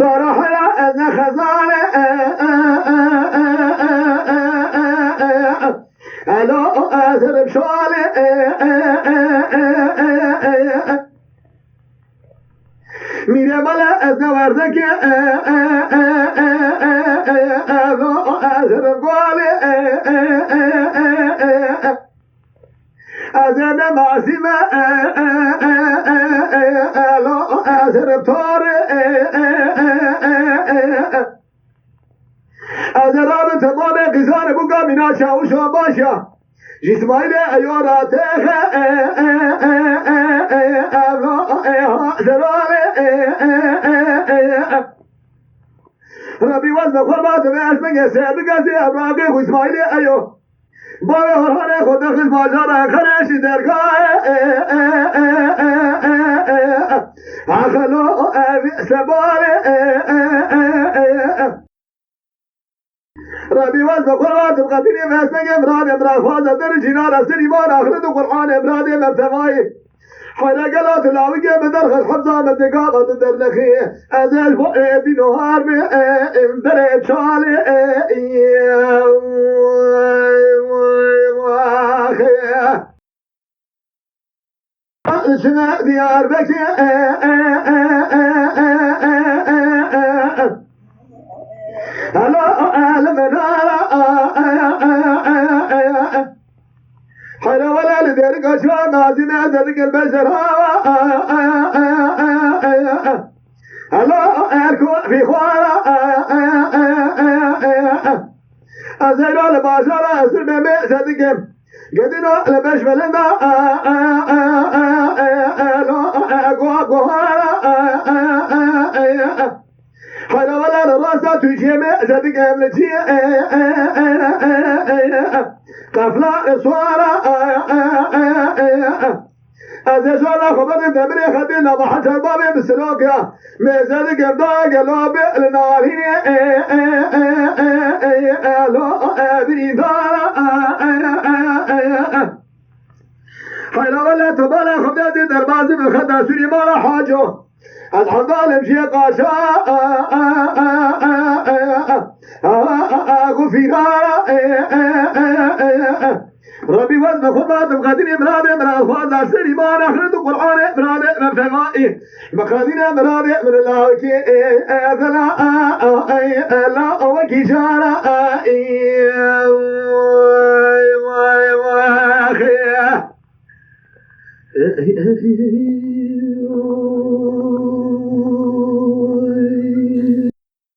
صراحة أن خزانة ألو أثر بشالي میره بالا از نوردک از رگال از نماسیم از ربطار از رابط مام قیزان بگا مینا چاوشا باشا جسمایل ایارات ربي وزن قربات بأسمك سيد قاسي أبراقي وإسماعيل أيو بابي هرهاني خود خز ماجارة خناش درقاء عخلو سباري ربي وزن قربات بقاتيني بأسمك إمران إمران فاضة در جنار السليمان آخرت قرآن إمران مبتمائي حالا قلات العوية بدرخ الحبزة مدقابة در نخيه أزال فؤاد نهار در شالي شمع ديار بكي هلا المنارة حنا ولا لذلك أشوى مازنا ذلك البشر هلا أركو في خوارا أزيلو لباشرة أسر بمي صدقم قدنو لبشملنا حنا ولا لراسة تجيمي صدقم لجي قفلا إصوارا أزيشونا خبر دمري خدينا بحث البابي بسلوكيا ميزاد قبضا قلوب لناري لو بريدارا حيلا ولا تبالا خبرتي دربازي بالخدا سوري مالا حاجو الحمد لله مشي قاشا غفيرا ربي وزن خبات مقادين امراد امراد خوازا سري ما نخرد القرآن امراد مفتمائي مقادين امراد من الله كي لا وكي شارا واي